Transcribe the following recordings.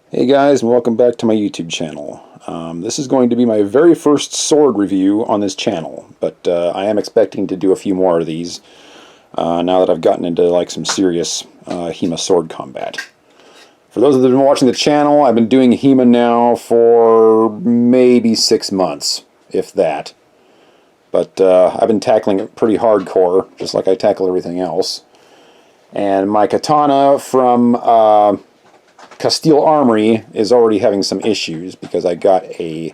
Hey guys, and welcome back to my YouTube channel. This is going to be my very first sword review on this channel, but I am expecting to do a few more of these now that I've gotten into like some serious HEMA sword combat. For those that have been watching the channel, I've been doing HEMA now for maybe 6 months, if that. But I've been tackling it pretty hardcore, just like I tackle everything else. And my katana from Castile Armory is already having some issues because I got a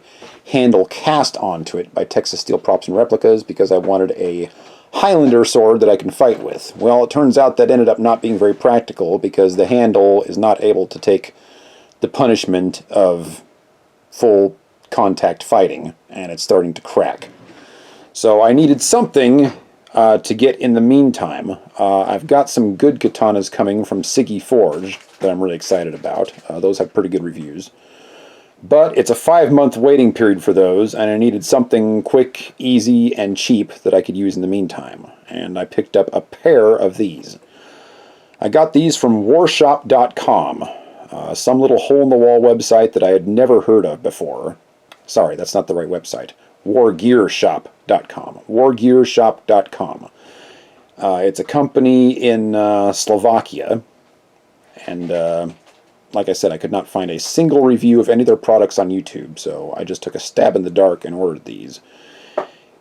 handle cast onto it by Texas Steel Props and Replicas because I wanted a Highlander sword that I can fight with. Well, it turns out that ended up not being very practical because the handle is not able to take the punishment of full contact fighting, and it's starting to crack. So I needed something to get in the meantime. I've got some good katanas coming from Siggy Forge that I'm really excited about. Those have pretty good reviews. But it's a 5-month waiting period for those, and I needed something quick, easy, and cheap that I could use in the meantime. And I picked up a pair of these. I got these from warshop.com, some little hole-in-the-wall website that I had never heard of before. Sorry, that's not the right website. wargearshop.com. wargearshop.com. It's a company in Slovakia, and like I said, I could not find a single review of any of their products on YouTube, so I just took a stab in the dark and ordered these.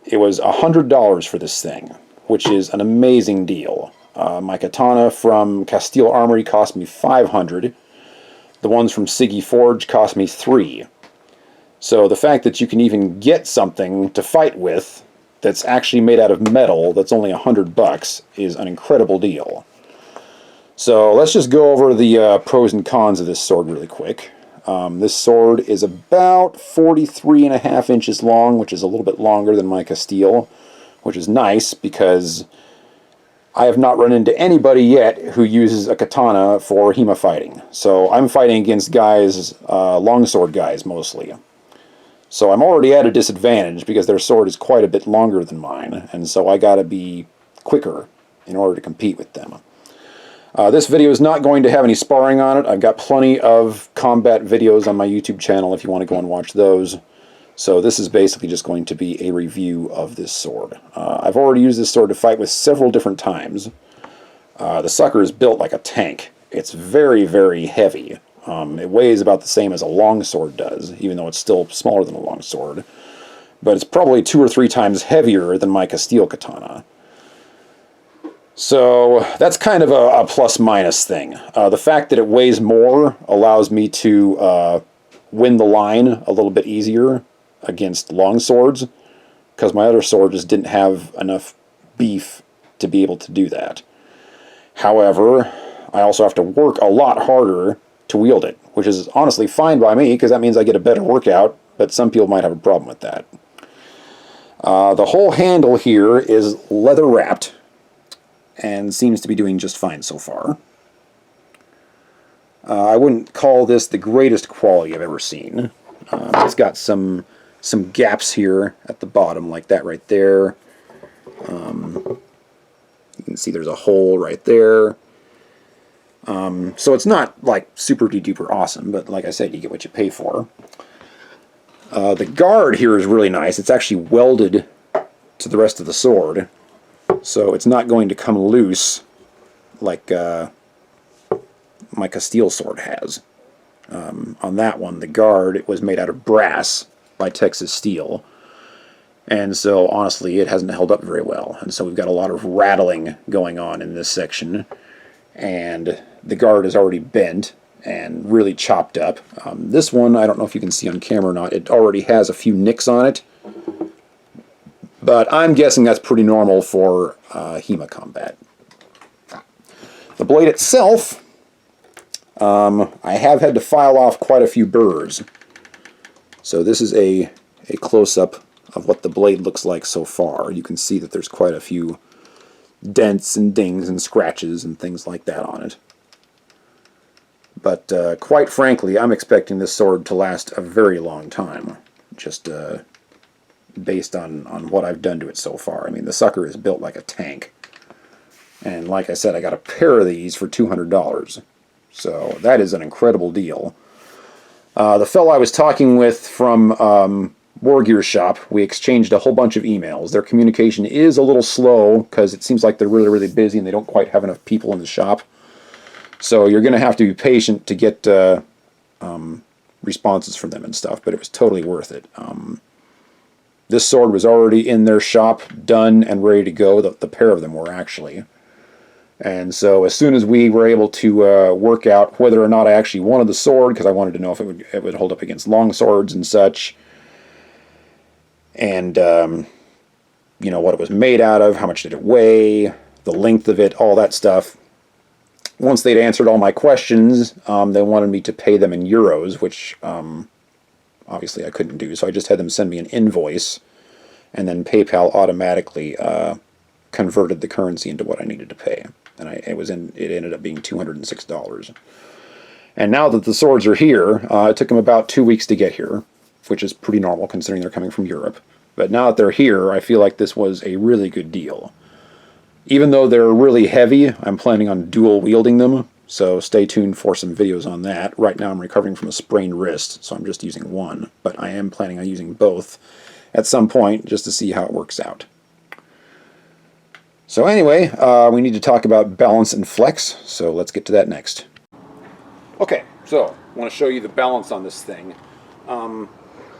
It was $100 for this thing, which is an amazing deal. My katana from Castile Armory cost me $500. The ones from Siggy Forge cost me $3. So the fact that you can even get something to fight with that's actually made out of metal that's only $100 is an incredible deal. So let's just go over the pros and cons of this sword really quick. This sword is about 43.5 inches long, which is a little bit longer than my Castile, which is nice because I have not run into anybody yet who uses a katana for HEMA fighting. So I'm fighting against guys, longsword guys mostly. So I'm already at a disadvantage because their sword is quite a bit longer than mine, and so I gotta be quicker in order to compete with them. This video is not going to have any sparring on it. I've got plenty of combat videos on my YouTube channel if you want to go and watch those. So this is basically just going to be a review of this sword. I've already used this sword to fight with several different times. The sucker is built like a tank. It's very, very heavy. It weighs about the same as a longsword does, even though it's still smaller than a longsword. But it's probably 2 or 3 times heavier than my Castile katana. So that's kind of a plus-minus thing. The fact that it weighs more allows me to win the line a little bit easier against longswords, because my other sword just didn't have enough beef to be able to do that. However, I also have to work a lot harder to wield it, which is honestly fine by me, because that means I get a better workout, but some people might have a problem with that. The whole handle here is leather-wrapped, and seems to be doing just fine so far. I wouldn't call this the greatest quality I've ever seen. It's got some gaps here at the bottom, like that right there. You can see there's a hole right there. So it's not like super duper awesome, but like I said, you get what you pay for. The guard here is really nice. It's actually welded to the rest of the sword, so it's not going to come loose like my Castile sword has. On that one, the guard, it was made out of brass by Texas Steel, and so honestly it hasn't held up very well, and so we've got a lot of rattling going on in this section, and the guard is already bent and really chopped up. This one, I don't know if you can see on camera or not, it already has a few nicks on it, but I'm guessing that's pretty normal for HEMA combat. The blade itself, I have had to file off quite a few burrs. So this is a close-up of what the blade looks like so far. You can see that there's quite a few dents and dings and scratches and things like that on it. But quite frankly, I'm expecting this sword to last a very long time, just based on what I've done to it so far. I mean, the sucker is built like a tank. And like I said, I got a pair of these for $200. So that is an incredible deal. The fellow I was talking with from War Gear Shop, we exchanged a whole bunch of emails. Their communication is a little slow because it seems like they're really, really busy and they don't quite have enough people in the shop. So you're going to have to be patient to get responses from them and stuff, but it was totally worth it. This sword was already in their shop, done and ready to go. The pair of them were actually. And so as soon as we were able to work out whether or not I actually wanted the sword, because I wanted to know if it would hold up against long swords and such, and you know, what it was made out of, how much did it weigh, the length of it, all that stuff. Once they'd answered all my questions, they wanted me to pay them in euros, which obviously I couldn't do, so I just had them send me an invoice, and then PayPal automatically converted the currency into what I needed to pay, and it ended up being $206. And now that the swords are here, it took them about 2 weeks to get here, which is pretty normal considering they're coming from Europe. But now that they're here, I feel like this was a really good deal. Even though they're really heavy, I'm planning on dual wielding them, so stay tuned for some videos on that. Right now I'm recovering from a sprained wrist, so I'm just using one, but I am planning on using both at some point just to see how it works out. So anyway, we need to talk about balance and flex, so let's get to that next. Okay, so I want to show you the balance on this thing.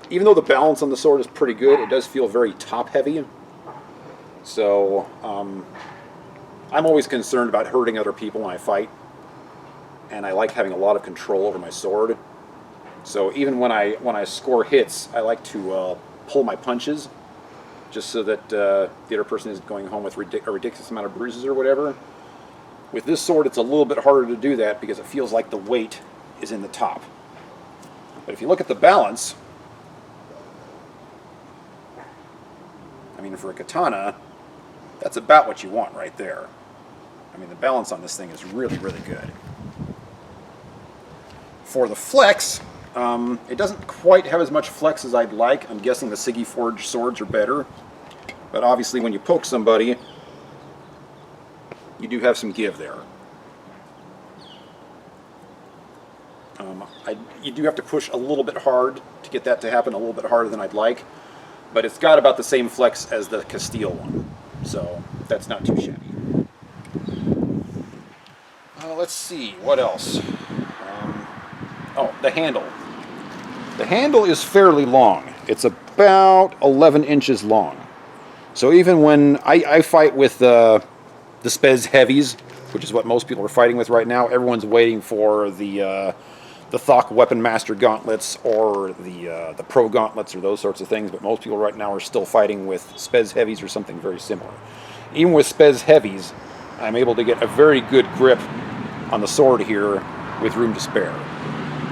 Even though the balance on the sword is pretty good, it does feel very top-heavy. So I'm always concerned about hurting other people when I fight, and I like having a lot of control over my sword. So even when I score hits, I like to pull my punches, just so that the other person is going home with a ridiculous amount of bruises or whatever. With this sword, it's a little bit harder to do that because it feels like the weight is in the top. But if you look at the balance, I mean, for a katana, that's about what you want right there. I mean, the balance on this thing is really, really good. For the flex, it doesn't quite have as much flex as I'd like. I'm guessing the Siggy Forge swords are better. But obviously when you poke somebody, you do have some give there. You do have to push a little bit hard to get that to happen, a little bit harder than I'd like. But it's got about the same flex as the Castile one. So that's not too shabby. Let's see, what else? Oh, the handle. The handle is fairly long. It's about 11 inches long. So even when I fight with the Spez Heavies, which is what most people are fighting with right now, everyone's waiting for the Thok Weapon Master gauntlets or the Pro gauntlets or those sorts of things, but most people right now are still fighting with Spez Heavies or something very similar. Even with Spez Heavies, I'm able to get a very good grip on the sword here with room to spare,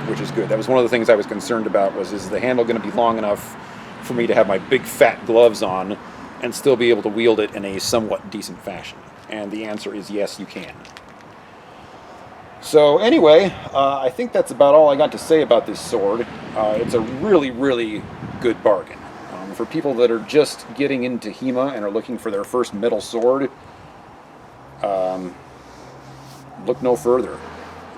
which is good. That was one of the things I was concerned about, was is the handle going to be long enough for me to have my big fat gloves on and still be able to wield it in a somewhat decent fashion? And the answer is yes, you can. So anyway, I think that's about all I got to say about this sword. It's a really, really good bargain. For people that are just getting into HEMA and are looking for their first metal sword, look no further.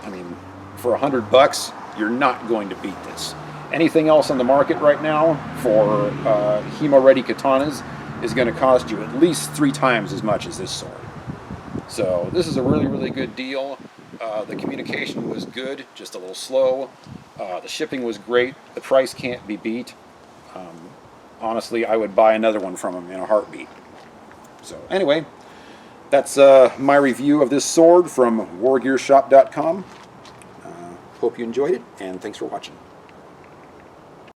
I mean, for $100, you're not going to beat this. Anything else on the market right now for HEMA-ready katanas is going to cost you at least 3 times as much as this sword. So this is a really, really good deal. The communication was good, just a little slow. The shipping was great. The price can't be beat. Honestly, I would buy another one from them in a heartbeat. So anyway, that's my review of this sword from wargearshop.com. Hope you enjoyed it, and thanks for watching.